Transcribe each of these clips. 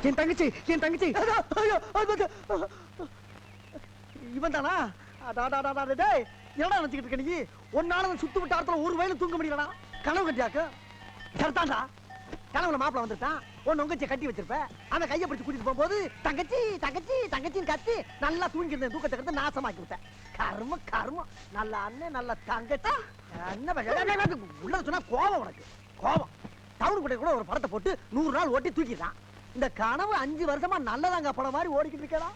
என் தங்கச்சி இவன் தானா? என்னடா நினைச்சுக்கிட்டு இருக்க நீ? ஒன்னால சுத்து விட்ட இடத்துல ஒரு வயல தூங்க முடியலடா. கனவு கட்டியாக்கு சரிதான்டா. கனவுல மாப்பிள வந்துட்டான். ஒன்னு உங்கச்சியை கட்டி வச்சிருப்ப. அந்த கையை பிடிச்சு கூட்டிட்டு போகும்போது தங்கச்சி தங்கச்சி தங்கச்சின்னு கத்தி நல்லா தூங்கி இருந்த தூக்கத்தை கட்டு நாசமாக்கி விட்டேன். கர்மம் நல்ல அண்ணன் நல்ல தங்கச்சி. என்ன உள்ள சொன்னா கோபம் உனக்கு கோபம். டவுன் கூட ஒரு படத்தை போட்டு 100 நாள் ஓட்டி தூக்கிட்டான். இந்த கனவு 5 வருஷமா நல்லதாங்க படம் மாதிரி ஓடிக்கிட்டு இருக்கா.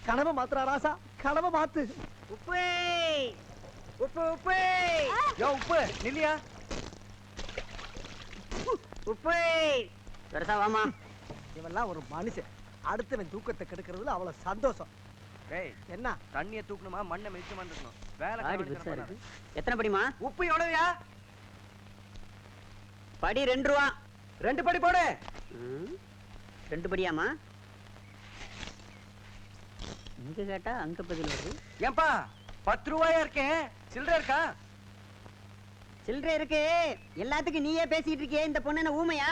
கனவை மாத்துறா ராசா, கனவை மாத்து. உப்பு உப்பு உப்பு யோ உப்பு நில்லியா. உப்பு பெருசா வாமா. இவெல்லாம் ஒரு மனுஷன். அடுத்தவன் தூக்கத்தை கெடுக்கிறதுல அவ்வளவு சந்தோஷம். என்ன தண்ணிய தூக்கணுமா மண்ணை மிச்சமா இருக்கணும். வேலை எத்தனை படிமா? உப்பு எவ்வளவுயா? படி 2 ரூபா. 2 படி போடு. 2 படியாமா? இங்க கேட்டா அங்க பதில் வருது. ஏன்பா 10 ரூபாயா இருக்கேன், சில்லறை இருக்கா? சில்லறை இருக்கு. எல்லாத்துக்கும் நீயே பேசிட்டு இருக்கியே, இந்த பொண்ணு என்ன ஊமையா?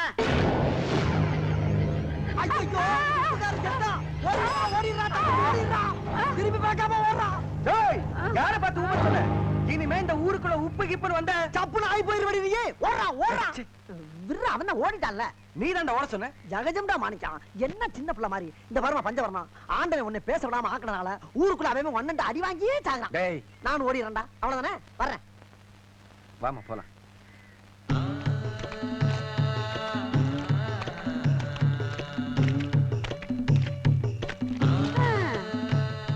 திரும்பி பார்க்காம ஓடுறா. யார பார்த்து ஊமை சொன்ன? இனிமே இந்த ஊருக்குள்ள உப்பு கிப்புன்னு வந்த சப்புன்னு ஆகி போயிருவடி நீ. ஓடுறா விர்ற. அவன் ஓடிட்டான்ல. நீ தான்டா ஓட சொன்ன. ஜகஜம்டா மாணிக்கம். என்ன சின்ன பிள்ளை மாதிரி இந்த வருமா பஞ்சவரணம் ஆண்டவன் உன்னை பேச விடாம ஆக்கினதால ஊருக்குள்ள அவன் ஒன்னண்டு அடி வாங்கியே சாகுறான். நான் ஓடிறேன்டா. அவ்வளவுதானே, வர்றேன். வாமா போலாம்.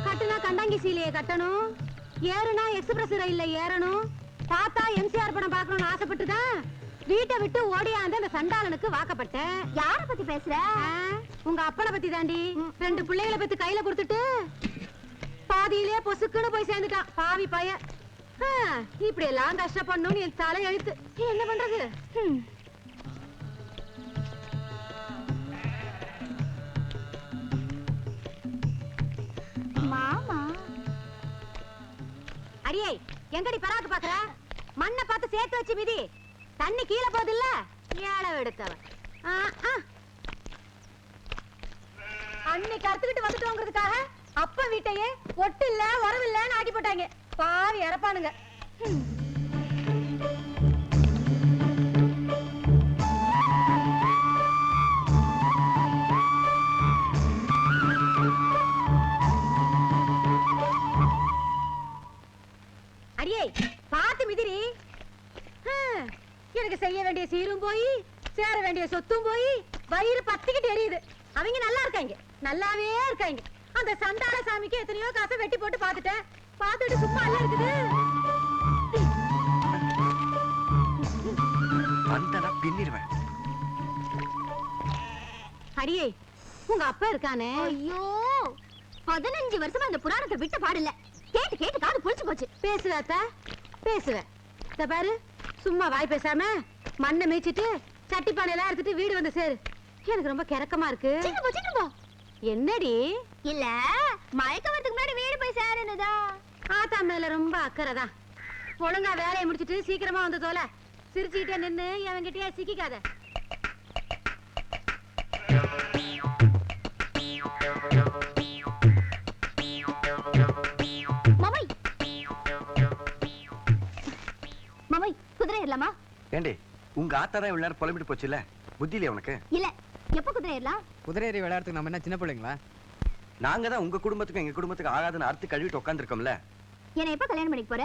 கட்டுனா கண்டாங்கி சீலையை கட்டணும், ஏறுனா எக்ஸ்பிரஸ் ரயில்ல ஏறணும், தாத்தா எம்சிஆர் படம் பார்க்கணும்னு ஆசைப்பட்டுதான் வீட்டை விட்டு ஓடியாந்து அந்த சண்டாளனுக்கு வாக்கப்பட்டேன். யார பத்தி பேசுற? உங்க அப்பனை பத்தி தாண்டி. 2 பிள்ளைகளை பத்தி கையில கொடுத்துட்டு பாதியிலே பொசுக்குன்னு போய் சேர்ந்துட்டான் பாவி பையன். இப்படி எல்லாம் கஷ்டப்படணும்னு என் தலை எழுத்து. என்ன பண்றது? மாமா அடியே, எங்கடி பராக்கு பாக்குற? மண்ணை பார்த்து சேர்த்து வச்சு மிதி. தண்ணி கீழே போகுது இல்ல, ஏழை எடுத்தவன். அன்னைக்கு அறுத்துக்கிட்டு வந்துட்டோங்கிறதுக்காக அப்ப வீட்டையே ஒட்டு இல்ல உறவு இல்லன்னு ஆக்கி போட்டாங்க. பாவி இறப்பானுங்க. அடியே பாத்து மிதிரி. எனக்கு செய்ய வேண்டிய சீரும் போய் சேர வேண்டிய சொத்தும் போய் வயிறு பத்திக்கிட்டு எரியுது. அவங்க நல்லா இருக்காங்க, நல்லாவே இருக்காங்க. அந்த சண்டாள சாமிக்கு எத்தனையோ காசை வெட்டி போட்டு பாத்துட்டேன். பாத்துட்டு சும்மா எல்லாம் இருக்குது. பின்னிடுவேன். அடியே, உங்க அப்பா இருக்கானே. ஐயோ 15 வருஷமா இந்த புராணத்தை விட்டு பாடல. கேட்டு கேட்டு காது புளிச்சு போச்சு. பேசுவாத்த பேசுவேன். பாரு, சும்மா வாய் பேசாம மண்ணை மேய்ச்சிட்டு சட்டி பானையெல்லாம் எடுத்துட்டு வீடு வந்து சேரு. எனக்கு ரொம்ப கிறக்கமா இருக்கு. என்னடி? இல்ல மயக்க வரதுக்கு முன்னாடி வீடு போய் சேருனதா. ஆத்தா மேல ரொம்ப அக்கறைதான். ஒழுங்கா வேலையை முடிச்சிட்டு சீக்கிரமா வந்து தோல. சிரிச்சுக்கிட்டே நின்னு அவன்கிட்டயே சிக்கிக்காத. மாமை குதிரை ஏறலாமா? ஏண்டி உங்க ஆத்தா தான் இவ்வளவு நேரம் புலம்பிட்டு போச்சுல, புத்தி இல்லையா உனக்கு? இல்ல, எப்ப குதிரை ஏறலாம்? குதிரை ஏறி விளையாடுறதுக்கு நம்ம என்ன சின்ன பிள்ளைங்களா? நாங்க தான் உங்க குடும்பத்துக்கும் எங்க குடும்பத்துக்கு ஆகாதுன்னு அறுத்து கழுவிட்டு உட்காந்துருக்கோம்ல. என்ன எப்ப கல்யாணம் பண்ணிக்க போற?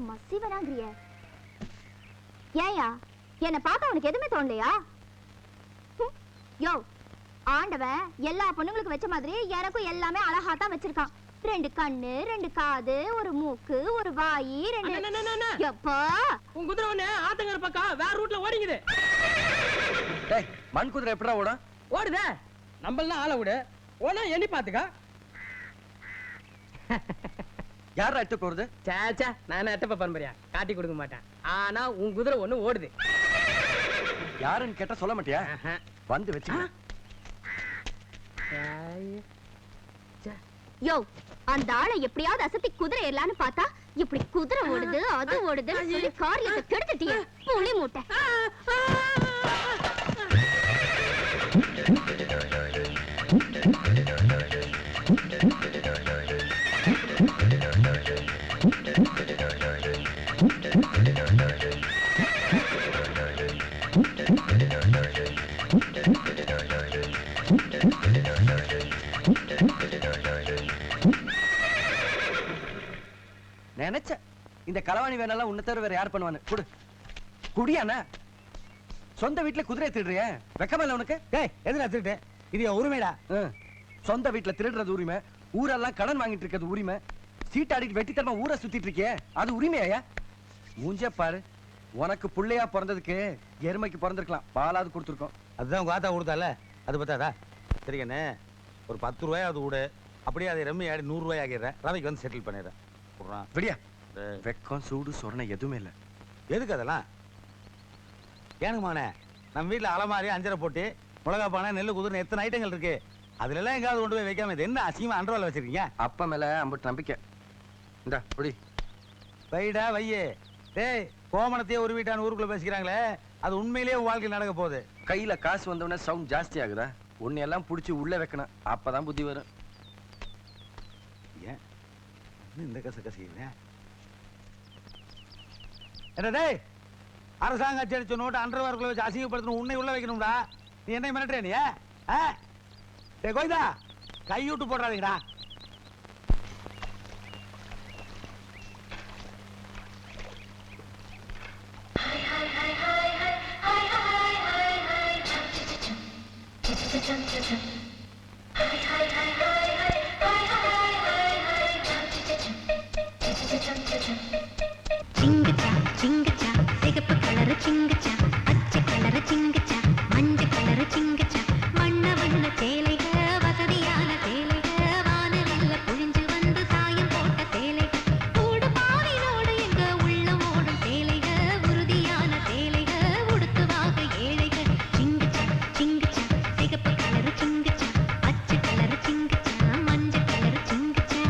மசிவனாங்கிறிய ஏயா? என்ன பார்த்தா உனக்கு எதுவுமே தோணலையா? யோ, ஆண்டவன் எல்லா பொண்ணுங்களுக்கு வச்ச மாதிரி எனக்கும் எல்லாமே அழகா தான் வச்சிருக்கான். 2 கண்ணு, 2 காது, ஒரு மூக்கு, ஒரு வாய், 2 எப்பா உன் குதிரை ஒண்ணு ஆத்தங்கர பக்கம் வேற ரூட்ல ஓடிங்குது. டேய், மண் குதிரை எப்படா ஓடும்? ஓடுதே. நம்மள ஆள விடு. ஓனா எண்ணி பாத்துக்க. யாரா எட்டு போறது? சேச்சா, நான் எட்டப்ப பரம்பரையா காட்டி கொடுக்க மாட்டேன். ஆனா உன் குதிரை ஒண்ணு ஓடுது. யாருன்னு கேட்டா சொல்ல மாட்டியா? வந்து வச்சு. யோ, அந்த ஆளை எப்படியாவது அசத்தி குதிரை ஏறலான்னு பார்த்தா இப்படி குதிரை ஓடுது அது ஓடுதுன்னு சொல்லி காரியத்தை கெடுத்துட்டியே புலி விட்ட நினைச்ச இந்த களவாணி வேணாலும் உன்னை தவிர வேற யார் பண்ணுவானு குடு குடியாண்ணா சொந்த வீட்டுல குதிரையை திருடுறிய வெக்கமா இல்ல உனக்கு டேய் எதுல திருட்டு இது என் உரிமைடா சொந்த வீட்டுல திருடுறது உரிமை ஊரெல்லாம் கடன் வாங்கிட்டு இருக்கிறது உரிமை சீட்டாடிட்டு வெட்டித்தனமா ஊரை சுத்திட்டு இருக்கியே அது உரிமையா மூஞ்ச பாரு உனக்கு புள்ளையா பிறந்ததுக்கு எருமைக்கு பிறந்திருக்கலாம் பாலாவது கொடுத்துருக்கோம் அதுதான் உங்க ஆத்தா கொடுத்தால அது பத்தாதா சரிங்கண்ணே ஒரு 10 ரூபாயாவது விடு அப்படியே அதை ரம்மி ஆடி 100 ரூபாய் ஆகிடுறேன் ரவைக்கு வந்து செட்டில் பண்ணிடுறேன் விடுறான் விடியா வெக்கம் சூடு சொரணை எதுவுமே இல்ல எதுக்கு அதெல்லாம் ஏனுங்கம்மாண்ணே நம்ம வீட்டில் அலமாரி அஞ்சரை போட்டு மிளகா பானை நெல் குதிரை எத்தனை ஐட்டங்கள் இருக்கு அதுல எல்லாம் எங்காவது கொண்டு போய் வைக்காம இது என்ன அசிங்கமா அன்றவால வச்சிருக்கீங்க அப்பா மேல அம்பட்டு நம்பிக்கை இந்தா புடி வைடா வையே டேய் கோமணத்தையே ஒரு வீட்டான ஊருக்குள்ள பேசிக்கிறாங்களே அது உண்மையிலேயே உன் வாழ்க்கையில் நடக்க போகுது கையில காசு வந்தவொடனே சவுண்ட் ஜாஸ்தி ஆகுதா உன்னை எல்லாம் புடிச்சு உள்ள வைக்கணும் அப்பதான் புத்தி வரும் ஏன் இன்னும் இந்த கச கசிக்கிறேன் என்ன டேய் அரசாங்க அச்சடிச்ச நோட்டு அன்றவாருக்குள்ள வச்சு அசிங்கப்படுத்தணும் உன்னை உள்ள வைக்கணும்டா நீ என்ன மிரட்டுற நீ டேய் கோயிதா கையூட்டு போடுறாதீங்கடா சிங்கச்சா சிங்கச்சா சிகப்பு கலர் சிங்கச்சா பச்சை கலர் சிங்கச்சா மஞ்சள் கலர் சிங்கச்சா வண்ண வண்ண சேலைக வசதியான சேலைக வானவில்ல புழிஞ்சு வந்து சாயம் போட்ட சேலைக கூடு பாவினோடு எங்க உள்ள ஓடும் சேலைக உறுதியான சேலைக உடுத்துவாக ஏழைக சிங்கச்சா சிங்கச்சா சிகப்பு கலர் சிங்கச்சா பச்சை கலர் சிங்கச்சா மஞ்சள் கலர் சிங்கச்சா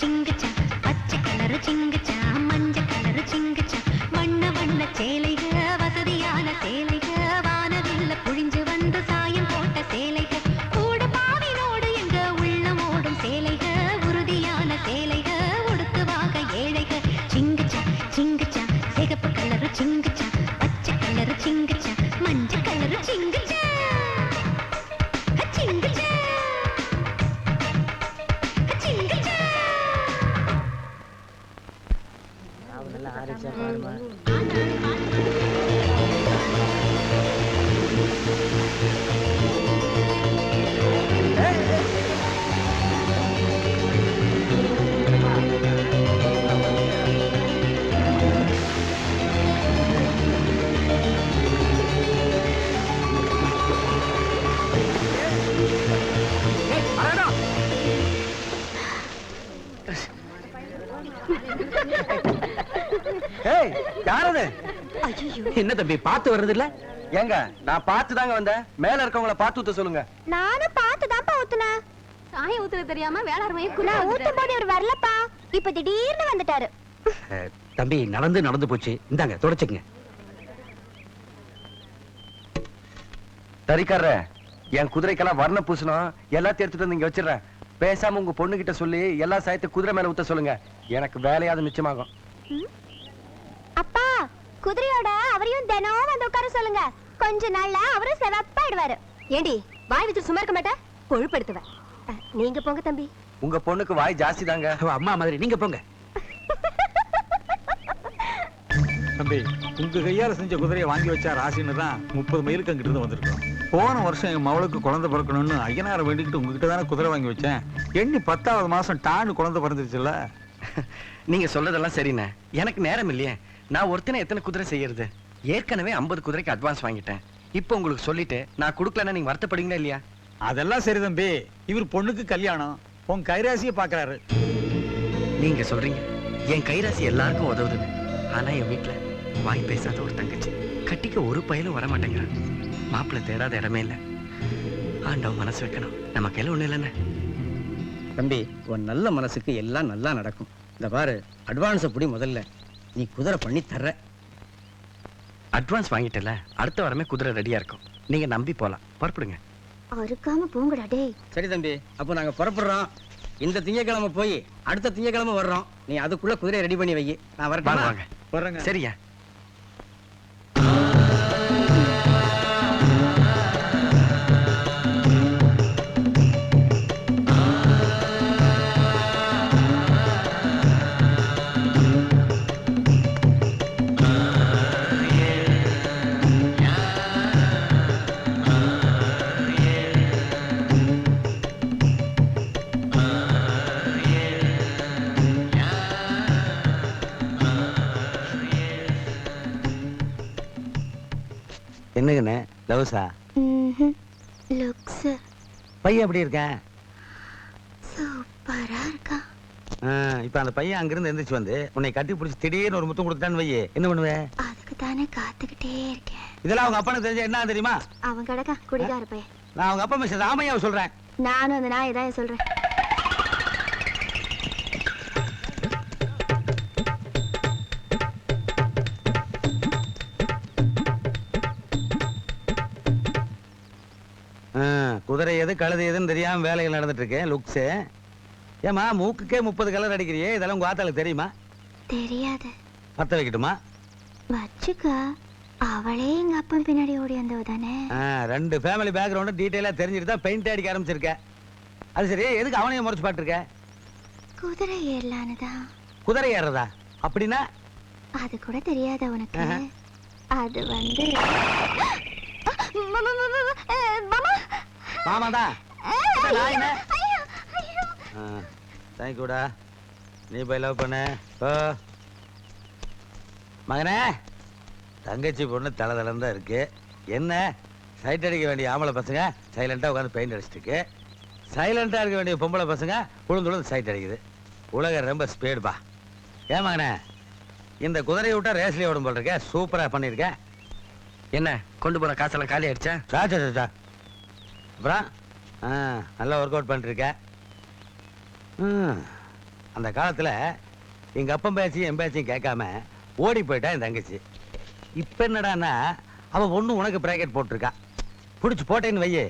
சிங்குச்சா பச்சை கலரு சிங்குச்சா மஞ்சள் கலரு சிங்குச்சா வண்ண வண்ண சேலைக வசதியான சேலைக வானவில்ல புழிஞ்சு வந்து சாயம் போட்ட சேலைக கூட பாவினோடு எங்க உள்ளமோடும் சேலைக உறுதியான சேலைக உடுத்துவாக ஏழைக சிங்குச்சா சிங்குச்சா சிகப்பு கலரு சிங்குச்சா பச்சை கலரு சிங்குச்சா மஞ்சள் கலரு சிங்குச்சா சிங்குச்சா சிங்குச்சா ஏய் யாரது? என்ன தம்பி பார்த்து வர்றது இல்ல? ஏங்க நான் பார்த்து தாங்க வந்தேன். மேல இருக்கவங்கள பார்த்து ஊத்த சொல்லுங்க. நானும் பார்த்துதான்ப்பா ஊத்துனேன். சாயம் ஊத்துறது தெரியாம வேளாண்மையை நான் ஊத்தும் போது இவர் வரலப்பா. இப்ப திடீர்னு வந்துட்டாரு. தம்பி நடந்து போச்சு. இந்தாங்க தொடச்சுங்க. தறிக்காரரே, என் குதிரைக்கெல்லாம் வர்ணம் பூசணும். எல்லாத்தையும் எடுத்துட்டு வந்து இங்க வச்சிடுறேன். பேசாம உங்க பொண்ணு கிட்ட சொல்லி எல்லா சாயத்தை குதிரை மேல ஊத்த சொல்லுங்க. எனக்கு வேலையாவது மிச்சமாகும். அப்பா குதிரையோட அவரையும் தினம் வந்து உட்கார சொல்லுங்க. கொஞ்ச நாள்ல அவரும் செவப்பாயிடுவாரு. ஏண்டி வாய் வச்சு சும்மா இருக்க மாட்டேன், கொழுப்படுத்துவேன். நீங்க போங்க தம்பி. உங்க பொண்ணுக்கு வாய் ஜாஸ்தி தாங்க. அம்மா மாதிரி நீங்க போங்க. தம்பி உங்க கையால செஞ்ச குதிரையை வாங்கி வச்சா ராசின்னு தான் 30 மைலுக்கு அங்கிட்டு இருந்து வந்திருக்கோம். போன வருஷம் எங்க மவளுக்கு குழந்தை பிறக்கணும்னு ஐயனாரை வேண்டிக்கிட்டு உங்ககிட்ட தானே குதிரை வாங்கி வச்சேன். எண்ணி 10வது மாசம் டான்னு குழந்தை பிறந்துருச்சுல்ல. நீங்க சொல்றதெல்லாம் சரிண்ணே. எனக்கு நேரம் இல்லையே. நான் ஒருத்தனை எத்தனை குதிரை செய்யறது? ஏற்கனவே 50 குதிரைக்கு அட்வான்ஸ் வாங்கிட்டேன். இப்போ உங்களுக்கு சொல்லிட்டு நான் கொடுக்கலன்னா நீங்க வருத்தப்படுவீங்களா இல்லையா? அதெல்லாம் சரி தம்பி. இவர் பொண்ணுக்கு கல்யாணம், உன் கைராசியை பாக்குறாரு. நீங்க சொல்றீங்க என் கைராசி எல்லாருக்கும் உதவுதுன்னு. ஆனா என் வீட்டுல வாய் பேசாத ஒரு தங்கச்சி, கட்டிக்க ஒரு பயலும் வர மாட்டேங்கிறான். மாப்பிள்ளை தேடாத இடமே இல்லை. ஆண்டவன் மனசு வைக்கணும். நம்ம கையில ஒண்ணு இல்லைன்னு. தம்பி உன் நல்ல மனசுக்கு எல்லாம் நல்லா நடக்கும். இந்த பாரு, அட்வான்ஸ் அப்படி முதல்ல நீ குதிரை பண்ணி தர்ற. அட்வான்ஸ் வாங்கிட்டல, அடுத்த வாரமே குதிரை ரெடியா இருக்கும். நீங்க நம்பி போலாம். புறப்படுங்க. அறுக்காம போங்கடா டேய். சரி தம்பி, அப்போ நாங்க புறப்படுறோம். இந்த திங்கக்கிழமை போய் அடுத்த திங்கக்கிழமை வர்றோம். நீ அதுக்குள்ள குதிரையை ரெடி பண்ணி வை. நான் வரேன். வாங்க வர்றேங்க. சரியா? என்னங்கண்ணே லவ்ஸா? லுக்ஸ் பையன் எப்படி இருக்கேன்? சூப்பரா இருக்கா. இப்ப அந்த பையன் அங்கிருந்து எந்திரிச்சு வந்து உன்னை கட்டி பிடிச்சி திடீர்னு ஒரு முத்தம் கொடுத்தான்னு வையே, என்ன பண்ணுவேன்? அதுக்கு தானே காத்துக்கிட்டே இருக்கேன். இதெல்லாம் அவங்க அப்பனுக்கு தெரிஞ்சா என்ன தெரியுமா? அவன் கிடக்கா குடிகார பையன். நான் அவங்க அப்பா மிஸ்டர் ராமையாவை சொல்றேன். நானும் அந்த நாயை தான் சொல்றேன். குதிரை எது கழுது எதுன்னு தெரியாம வேலைகள் நடந்துட்டு இருக்கேன். லுக்ஸ் ஏமா மூக்குக்கே 30 கலர் அடிக்கிறியே, இதெல்லாம் உங்க ஆத்தாளுக்கு தெரியுமா? தெரியாது. பத்த வைக்கட்டுமா? வச்சுக்க. அவளே எங்க அப்பன் பின்னாடி ஓடி வந்தவ தானே. 2 ஃபேமிலி பேக்ரவுண்ட் டீடைலா தெரிஞ்சுட்டு தான் பெயிண்ட் அடிக்க ஆரம்பிச்சிருக்க. அது சரி, எதுக்கு அவனையும் முறைச்சு பாட்டுருக்க? குதிரை ஏறலான்னு தான். குதிரை ஏறதா? அப்படின்னா அது கூட தெரியாத உனக்கு? அது வந்து மாமா தான். தேங்க்யூடா. நீ போய் லவ் பண்ண மகனே. தங்கச்சி பொண்ணு தலை தான் இருக்கு. என்ன சைட் அடிக்க வேண்டிய ஆம்பளை பசங்க சைலண்டா உட்காந்து பெயிண்ட் அடிச்சிட்டு இருக்கு. சைலண்டா இருக்க வேண்டிய பொம்பளை பசங்க உளுந்து சைட் அடிக்குது. உலகம் ரொம்ப ஸ்பீடுப்பா. ஏன் மகனே, இந்த குதிரையை விட்டா ரேஸ்லயே ஓடும் போல் இருக்க. சூப்பரா பண்ணிருக்க. என்ன கொண்டு போற காசெல்லாம் காலி ஆயிடுச்சா? ராஜா அப்புறம் நல்லா ஒர்க் அவுட் பண்ணிருக்க. அந்த காலத்துல எங்க அப்பன் பேச்சையும் என் பேச்சையும் கேட்காம ஓடி போயிட்டா என் தங்கச்சி. இப்ப என்னடான்னா அவ ஒண்ணு உனக்கு பிராக்கெட் போட்டிருக்கா. பிடிச்சி போட்டேன்னு வையே,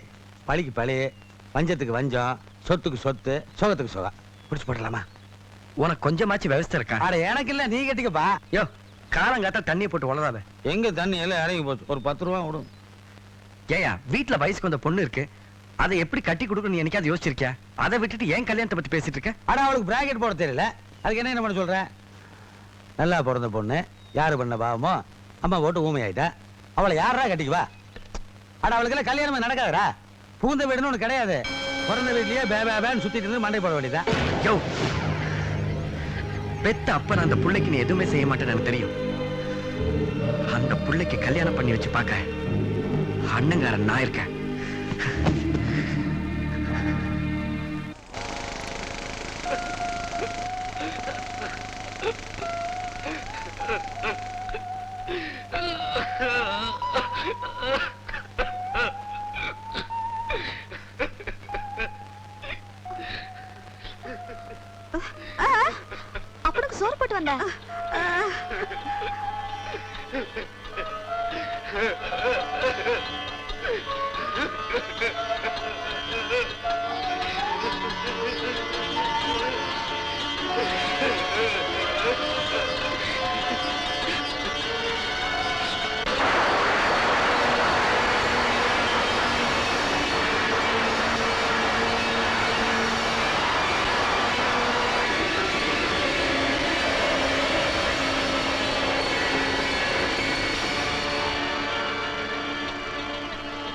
பழிக்கு பழி, வஞ்சத்துக்கு வஞ்சம், சொத்துக்கு சொத்து, சோகத்துக்கு சோகம். பிடிச்சி போட்டலாமா? உனக்கு கொஞ்சமாச்சு விவசாய இருக்கா? அட எனக்கு இல்ல, நீ கேட்டுக்கப்பா. யோ, காலங்காத்தா தண்ணியை போட்டு உளராத. எங்க தண்ணி எல்லாம் இறங்கி போச்சு. ஒரு 10 ரூபா விடும். ஏயா, வீட்டுல வயசுக்கு வந்த பொண்ணு இருக்கு, அதை எப்படி கட்டி கொடுக்கணும் நீ என்னைக்காவது யோசிச்சிருக்கியா? அதை விட்டுட்டு ஏன் கல்யாணத்தை பத்தி பேசிட்டு இருக்க? அட அவளுக்கு பிராக்கெட் போட தெரியல, அதுக்கு என்ன பண்ண சொல்ற? நல்லா பிறந்த பொண்ணு, யாரு பண்ண பாவமோ, அம்மா போட்டு ஊமை ஆயிட்டா, அவளை யாரா கட்டிக்குவா? அட அவளுக்கு எல்லாம் கல்யாணமே நடக்காதடா. பூந்த வீடுன்னு ஒண்ணு கிடையாது. பிறந்த வீட்லயே பேன்னு சுத்திட்டு இருந்து மண்டை போட வேண்டியதான். யோ, பெத்த அப்ப அந்த புள்ளைக்கு நீ எதுவுமே செய்ய மாட்டேன்னு எனக்கு தெரியும். அந்த புள்ளைக்கு கல்யாணம் பண்ணி வச்சு பார்க்க அண்ணங்காரன் நான் இருக்கேன். அப்பனுக்கு சோறு போட்டு வந்தேன்.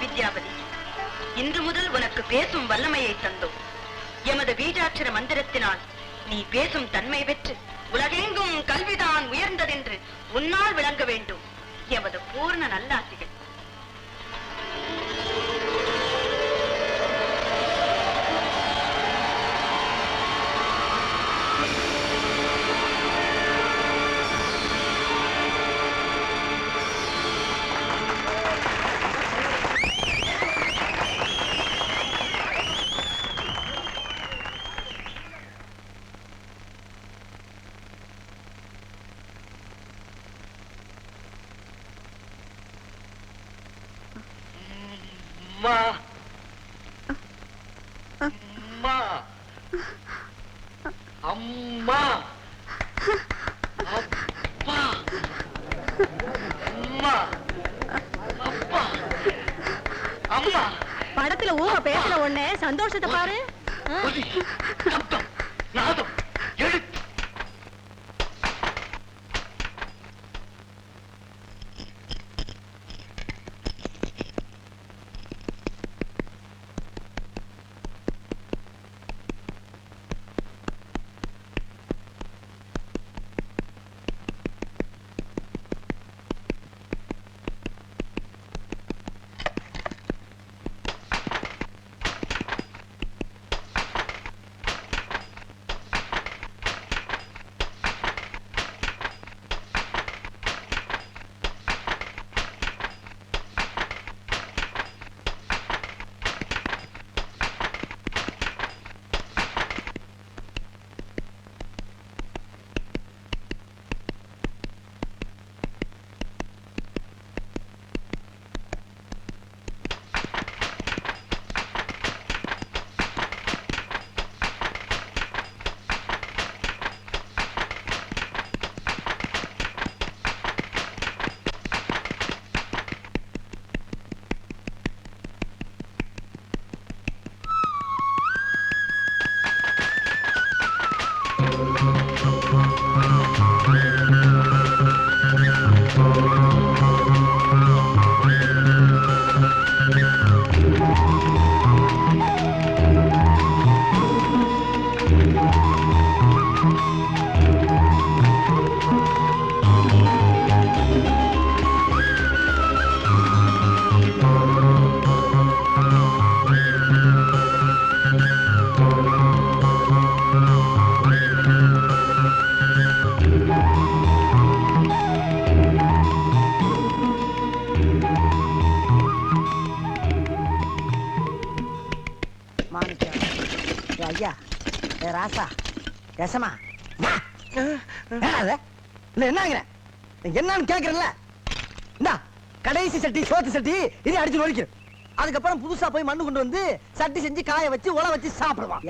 வித்யாபதி, இன்று முதல் உனக்கு பேசும் வல்லமையை தந்தோம். எமது பீஜாட்சர மந்திரத்தினால் நீ பேசும் தன்மை பெற்று உலகெங்கும் கல்விதான் உயர்ந்ததென்று உன்னால் விளங்க வேண்டும். எமது பூர்ண நல்லாசிகள். அம்மா, அம்மா, அப்பா, அம்மா, அப்பா, அம்மா. படத்துல ஊம பேசுற உடனே சந்தோஷத்தை பாரு. சப்தம், நாதம், எழுத்து. ஐயா, ராசா, ஏசமா இல்ல என்னங்கிற என்னன்னு கேக்குறல இந்தா கடைசி சட்டி சோத்து சட்டி இதை அடிச்சு நொழிக்கிறேன். அதுக்கப்புறம் புதுசா போய் மண்ணு கொண்டு வந்து சட்டி செஞ்சு காய வச்சு உல வச்சு சாப்பிடுவான்.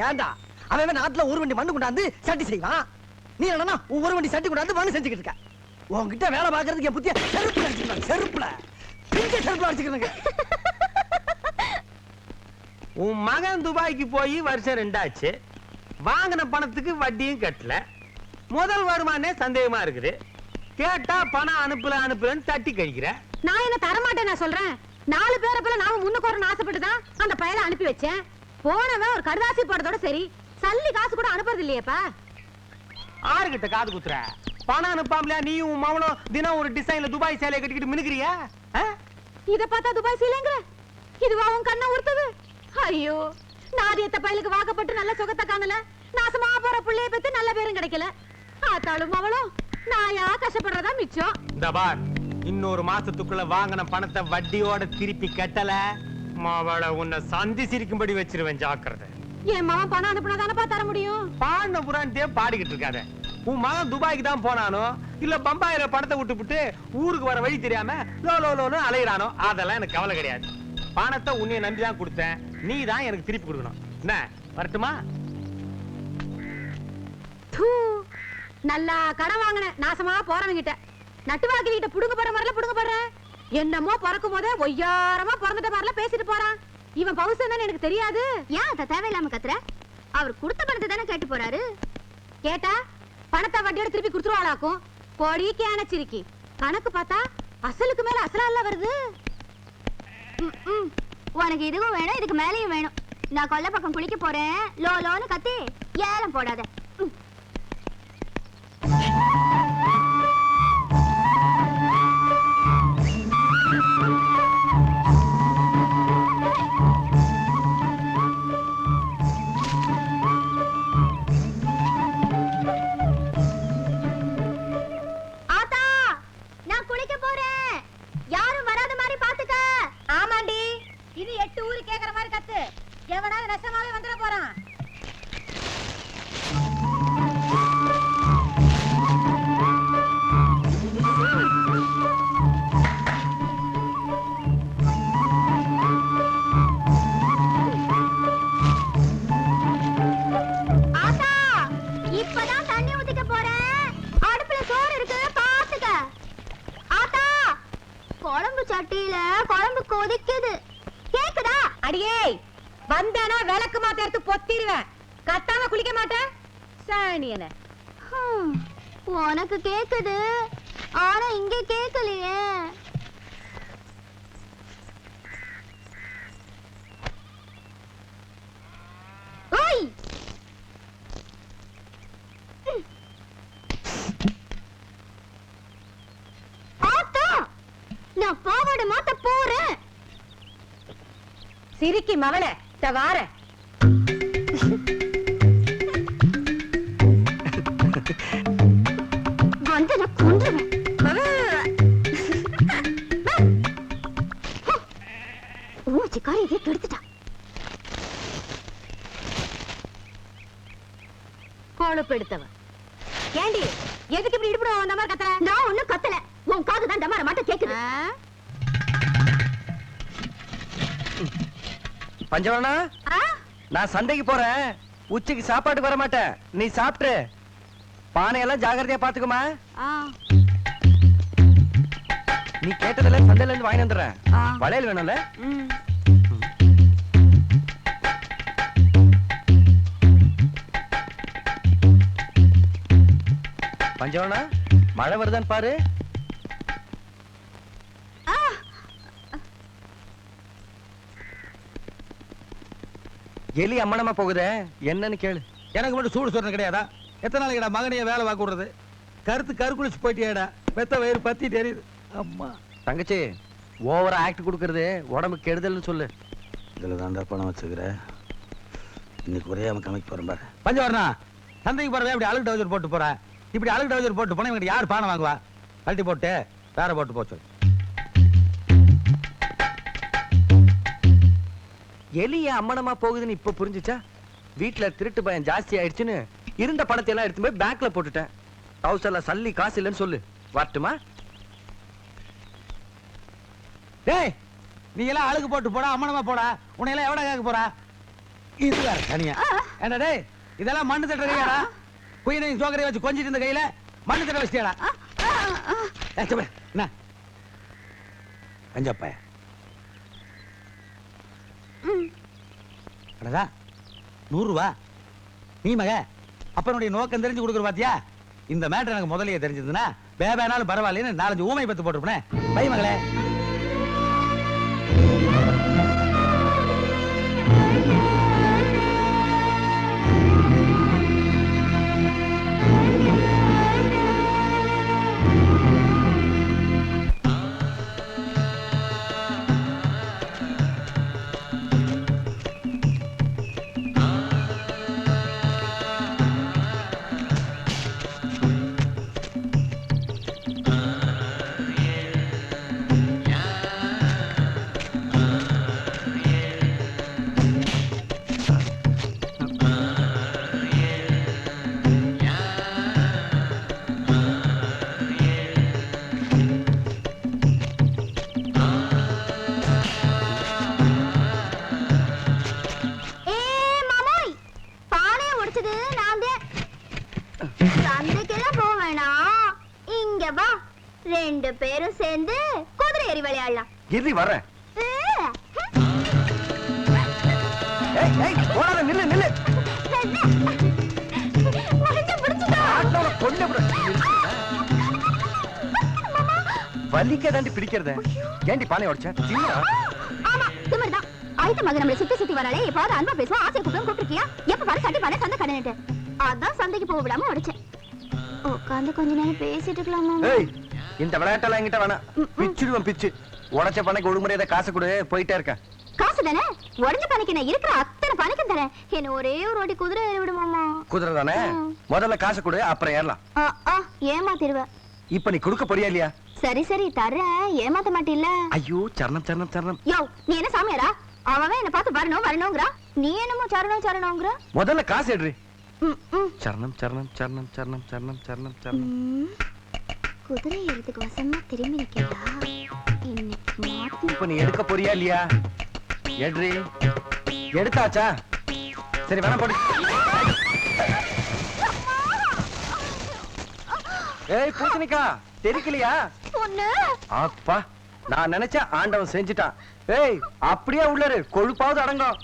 ஏன்டா அவன் நாட்டுல ஒரு வண்டி மண்ணு கொண்டாந்து சட்டி செய்வான். நீ என்னன்னா ஒரு வண்டி சட்டி கொண்டாந்து மண்ணு செஞ்சுக்கிட்டு இருக்க. உன்கிட்ட வேலை பாக்குறதுக்கு என் புத்திய செருப்புல அடிச்சுக்கிறாங்க. செருப்புல அடிச்சுக்கிறாங்க. உன் மகன் துபாய்க்கு போய் வருஷம் 2 ஆச்சு. வாங்கின பணத்துக்கு வட்டியும் கட்டல. முதல் வருமானே சந்தேகமா இருக்குது. கேட்டா பணம் அனுப்பலன்னு தட்டி கழிக்கிற. நான் என்ன தரமாட்டேன் நான் சொல்றேன். 4 பேரை போல நாம முன்னுக்கு வரணும்னு ஆசைப்பட்டுதான் அந்த பையலை அனுப்பி வச்சேன். போனவன் ஒரு கடுதாசி போடுறதோட சரி, சல்லி காசு கூட அனுப்புறது இல்லையேப்பா. ஆறுகிட்ட காது குத்துற. பணம் அனுப்பாமலையா நீயும் உன் மவனும் தினம் ஒரு டிசைன்ல துபாய் சேலையை கட்டிக்கிட்டு மினுக்கிறியா? இத பார்த்தா துபாய் சீலைங்கிற இதுவா உன் கண்ணை உறுத்துது? ஐயோ, நாதியத்த பையலுக்கு வாக்கப்பட்டு நல்ல சுகத்தை காணல, நாசமா போற புள்ளைய பத்தி நல்ல பேரும் கிடைக்கல. ஆத்தாளும் அவளும் நாயா கஷ்டப்படுறதா மிச்சம். இந்த பார், இன்னொரு மாசத்துக்குள்ள வாங்கின பணத்தை வட்டியோட திருப்பி கட்டல மாவள உன்னை சந்தி சிரிக்கும்படி வச்சிருவேன், ஜாக்கிரதை. என் மகன் பணம் அனுப்புனாதானப்பா தர முடியும். பாடின புறான்ட்டே பாடிக்கிட்டு இருக்காத. உன் மகன் துபாய்க்கு தான் போனானோ இல்ல பம்பாயில பணத்தை விட்டு ஊருக்கு வர வழி தெரியாம லோலோன்னு அலையிறானோ அதெல்லாம் எனக்கு கவலை கிடையாது. பணத்தை உன்னைய நம்பிதான் கொடுத்தேன், நீ தான் எனக்கு திருப்பி கொடுக்கணும். என்ன வரட்டுமா? நல்லா கடன் வாங்கின நாசமா போறவங்கிட்ட நட்டுவாக்கி கிட்ட புடுங்க போற மாதிரில புடுங்க போற. என்னமோ பிறக்கும் போதே ஒய்யாரமா பிறந்துட்ட மாதிரில பேசிட்டு போறான். இவன் பவுசன் தானே எனக்கு தெரியாது. ஏன் அத தேவையில்லாம கத்துற? அவர் கொடுத்த பணத்தை தானே கேட்டு போறாரு. கேட்டா பணத்தை வட்டியோட திருப்பி கொடுத்துருவாளாக்கும். பொடிக்கு அணைச்சிருக்கி கணக்கு பார்த்தா அசலுக்கு மேல அசலா வருது. உனக்கு இதுவும் வேணும், இதுக்கு மேலேயும் வேணும். நான் கொல்லை பக்கம் குளிக்க போறேன், லோலோன்னு கத்தி ஏலம் போடாத. ஆத்தா, நான் குளிக்க போறேன், யாரும் வராத மாதிரி பாத்துக்க. ஆமாண்டி, இது 8 ஊரு கேக்குற மாதிரி கத்து. எவனாவது நஷ்டமாவே வந்துட போறான். ஆத்தா, இப்பதான் தண்ணி ஊத்திக்க போறேன். அடுப்புல சோறு இருக்கு, பாத்துக்க. ஆத்தா, குழம்பு சட்டியில குழம்பு கொதிக்குது, கேக்குதா? அடியே, வந்தானா விளக்கு மாத்த எடுத்து பொத்திடுவேன். கத்தாம குளிக்க மாட்டேன் சாணியன. உனக்கு கேக்குது, ஆனா இங்க கேக்கலையே. ஓய், ஆத்தா, நான் பாவாடை மாத்த போறேன். சிரிக்கி மவளே, வார. வந்து நான் கொன்றுவேன். ஊச்சிக்காரி இதை கெடுத்துட்டா. கொழுப்பு எடுத்தவன். ஏண்டி, எதுக்கு இப்படி இடுப்புடுவோம் அந்த மாதிரி கத்துற? நான் ஒண்ணும் கத்தல, உன் காது தான் டமார மட்டும் கேக்குது. பஞ்சவரணா, நான் சந்தைக்கு போறேன். உச்சிக்கு சாப்பாட்டுக்கு வர மாட்டேன், நீ சாப்பிட்டு. பானையெல்லாம் ஜாகிரதையா பாத்துக்குமா. நீ கேட்டதுல சந்தையில இருந்து வாங்கி வந்துடுறேன். வளையல் வேணும்ல? பஞ்சவரணா, மழை வருதான்னு பாரு. எலி அம்மனமா போகுதே, என்னன்னு கேளு. எனக்கு மட்டும் சூடு சொல்றது கிடையாதா? எத்தனை நாளைக்கு மகனைய வேலை வாக்கு விடுறது? கருக்குளிச்சு போயிட்டியாடா, வெத்த வயிறு பத்தி தெரியுது. அம்மா தங்கச்சி, ஓவரா ஆக்ட் கொடுக்கறது உடம்பு கெடுதல்னு சொல்லு. இதுல தாண்டா பணம் வச்சுக்கிற. இன்னைக்கு ஒரே கமைக்கு போறேன் பாரு. பஞ்சவரணா, சந்தைக்கு போறவே இப்படி அழுகு டவுசர் போட்டு போற. இப்படி அழுகு டவுசர் போட்டு போனா இவங்க யார் பானை வாங்குவா? கழட்டி போட்டு வேற போட்டு போச்சு. எலிய அம்மனமா போகுதுன்னு இப்ப புரிஞ்சுச்சா? வீட்டுல திருட்டு பயம் ஜாஸ்தி ஆயிடுச்சுன்னு இருந்த பணத்தை எல்லாம் எடுத்து போய் பேங்க்ல போட்டுட்டேன். ஹவுஸ்ல சல்லி காசு இல்லைன்னு சொல்லு. வரட்டுமா? டேய் நீ எல்லாம் அழுகு போட்டு போடா, அம்மனமா போடா. உன்னை எல்லாம் எவடா கேட்க போறா? இது வேற தனியா. ஏண்டா டேய் இதெல்லாம் மண்ணு தட்டுற கையாடா? குயினை சோக்கரை வச்சு கொஞ்சிட்டு இருந்த கையில மண்ணு தட்ட வச்சிட்டியாடா? என்ன கஞ்சப்பா அடடா 100 ரூபா நீ மக அப்பனுடைய நோக்கம் தெரிஞ்சு கொடுக்குற பாத்தியா? இந்த மேட்டர் எனக்கு முதலையே தெரிஞ்சதுன்னா வேவேனாலும் பரவாயில்லைன்னு 4-5 ஊமை பத்து போட்டுருப்பேன். பை மகளே. ரெண்டு பேரும் சேர்ந்து குதிரை ஏறி விளையாடலாம். இறி வரேன். ஏய் ஏய் போடாத நில்லு நில்லு. ஆட்டோல கொண்டு போற. வலிக்க தாண்டி பிடிக்கிறத. ஏண்டி பானை உடைச்ச? திமிரா? ஆமா திமிர்தான். ஆயிட்ட மகன் நம்மள சுத்தி வராளே எப்போது அன்பா பேசுவா ஆசை கூப்பிட்டுருக்கியா? எப்ப பாரு சண்டை பாரு சண்டை கடனிட்டு. அதான் சண்டைக்கு போக விடாம உடைச்சேன். உட்காந்து கொஞ்ச நேரம் பேசிட்டு இருக்கலாமா? ஏய் இந்த விளையாட்டெல்லாம் என்கிட்ட வேணாம். பிச்சுடுவேன் பிச்சு. உடைச்ச பணைக்கு ஒழுங்குமுறையை காசு கொடு போயிட்டே இருக்க. காசு தானே? உடஞ்ச பணைக்கு நான் இருக்கிற அத்தனை பணைக்கும் தரேன். என்ன ஒரே ஒரு வாட்டி குதிரை ஏறி விடுமாமா? குதிரை தானே? முதல்ல காசு கொடு அப்புறம் ஏறலாம். ஏமாத்திடுவ. இப்ப நீ கொடுக்க போறியா இல்லையா? சரி சரி தரேன். ஏமாத்த மாட்டில்ல? ஐயோ சரணம் சரணம் சரணம். யோ நீ என்ன சாமியாரா? அவன் என்ன பார்த்து வரணும்ங்கறா. நீ என்னமோ சரணம்ங்கற. முதல்ல காசு எடுறி. சரணம் சரணம் சரணம் சரணம் சரணம் சரணம் சரணம். குதிரை ஏறதுக்கு வசமா திரும்பி நிக்கடா. இப்ப நீ எடுக்க போறியா இல்லையா? எடுறி. எடுத்தாச்சா? சரி வேணா போடு. ஏய் பூசணிக்கா தெரிக்கலையா? பொண்ணு. அப்பா நான் நினைச்ச ஆண்டவன் செஞ்சுட்டான். ஏய் அப்படியே உள்ளரு கொழுப்பாவது அடங்கும்.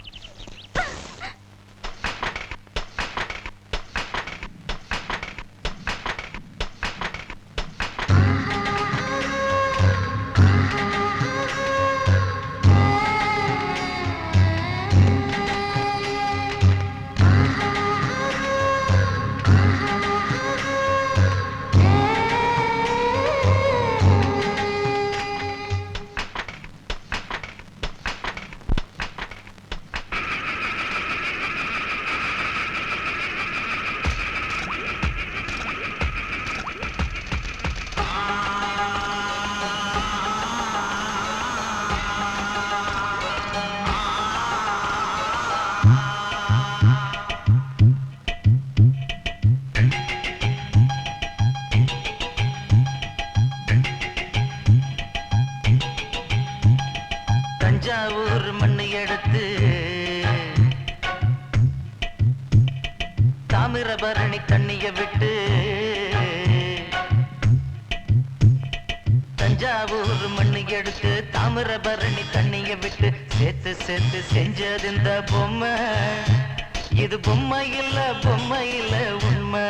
தஞ்சாவூர் மண்ணை எடுத்து தாமிரபரணி தண்ணிய விட்டு தஞ்சாவூர் மண்ணை எடுத்து தாமிரபரணி தண்ணிய விட்டு சேர்த்து சேர்த்து செஞ்சது இந்த பொம்மை. இது பொம்மை இல்ல உண்மை.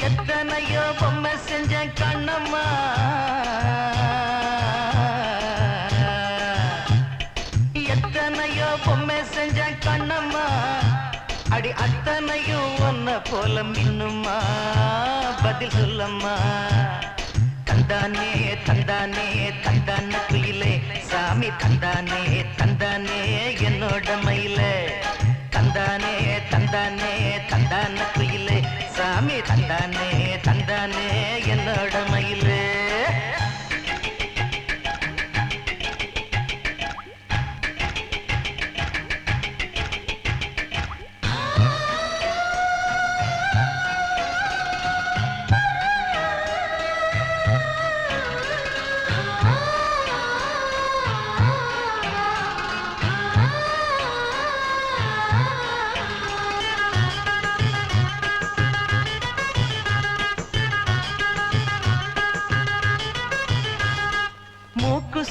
எத்தனையோ பொம்மை செஞ்ச கண்ணம்மா. எத்தனையோ பொம்மை செஞ்ச கண்ணம்மா. அடி அத்தனையும் ஒன்ன போல மின்னுமா. பதில் சொல்லம்மா. தந்தானே தந்தானே தந்தான குயிலே சாமி தந்தானே தந்தானே என்னோட மயிலே. தந்தானே தந்தானே தந்தான குயிலே சாமி தந்தானே தந்தானே என்னோட மயிலே.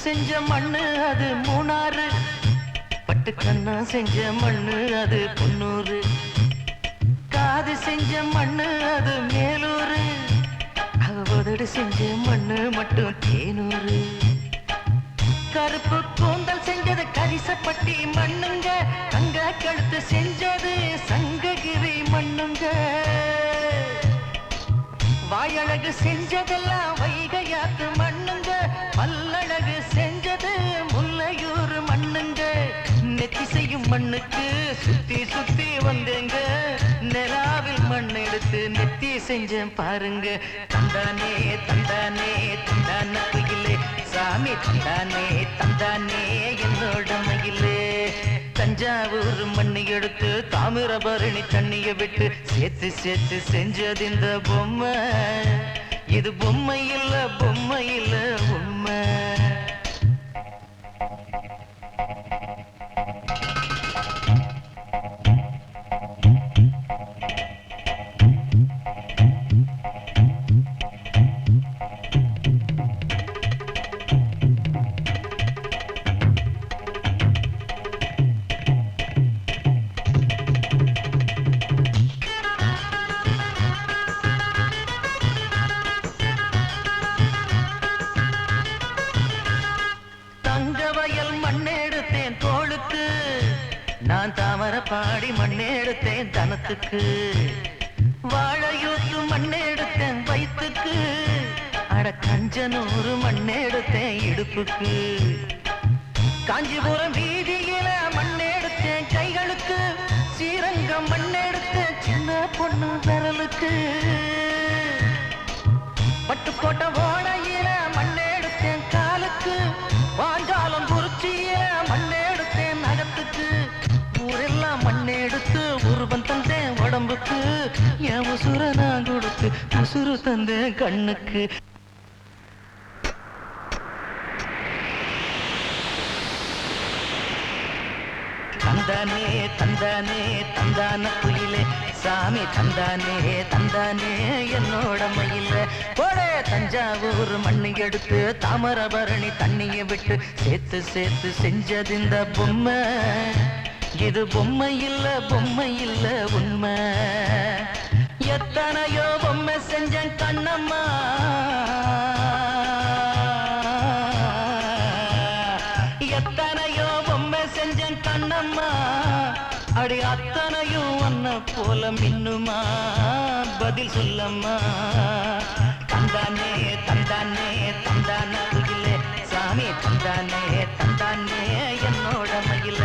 செஞ்ச மண்ணு அது மூணாறு, பட்டு கண்ணா செஞ்ச மண்ணு அது பொன்னூறு, காது செஞ்ச மண்ணு அது மேலூரு, அவதடு செஞ்ச மண்ணு மட்டும் தேனூரு, கருப்பு கூந்தல் செஞ்சது கரிசப்பட்டி மண்ணுங்க, தங்க கழுத்து செஞ்சது சங்ககிரி மண்ணுங்க, வாயழகு செஞ்சதெல்லாம் வைகையாத்து மண்ணுங்க, பல்லழகு செஞ்சது முல்லையூர் மண்ணுங்க, நெத்தி செய்யும் மண்ணுக்கு சுத்தி சுத்தி வந்தேங்க, நிலாவில் மண் எடுத்து நெத்தி செஞ்சேன் பாருங்க, தந்தானே தந்தானே தந்தான குயிலே சாமி தந்தானே தந்தானே என்னோட மயிலே, தஞ்சாவூர் மண்ணி எடுத்து தாமிரபரணி தண்ணிய விட்டு சேர்த்து சேர்த்து செஞ்சது இந்த பொம்மை, இது பொம்மை இல்ல உண்மை. நான் தாமர பாடி மண்ணெடுத்தேன் தனத்துக்கு, வாழையூத்து மண்ணெடுத்தேன் வயிற்றுக்கு, அட கஞ்சனூறு மண்ணெடுத்தேன் இடுப்புக்கு, காஞ்சிபுரம் வீதியில மண்ணெடுத்தேன் கைகளுக்கு, ஸ்ரீரங்கம் மண்ணெடுத்தேன் சின்ன பொண்ணு விரலுக்கு, பட்டுக்கோட்டை ஓடையில மண்ணெடுத்தேன் காலுக்கு, வாஞ்சாலம் குறிச்சியில மண்ணெடுத்தேன் நகத்துக்கு, ஊரெல்லாம் மண்ணெடுத்து உருவம் தந்தேன் உடம்புக்கு, என் உசுர நான் கொடுத்து உசுறு தந்தேன் கண்ணுக்கு. தந்தானே தந்தானே தந்தான குயிலே சாமி தந்தானே தந்தானே என்னோட மயில, போடே தஞ்சாவூர் மண்ணி எடுத்து தாமிரபரணி தண்ணிய விட்டு சேர்த்து சேர்த்து செஞ்சது இந்த பொம்மை, இது பொம்மை இல்ல உண்மை. எத்தனையோ பொம்மை செஞ்சேன் கண்ணம்மா, எத்தனையோ பொம்மை செஞ்சேன் கண்ணம்மா, அடி அத்தனையும் ஒன்ன போல மின்னுமா, பதில் சொல்லம்மா. தந்தானே தந்தானே தந்தான குயிலே சாமி தந்தானே தந்தானே என்னோட மயில.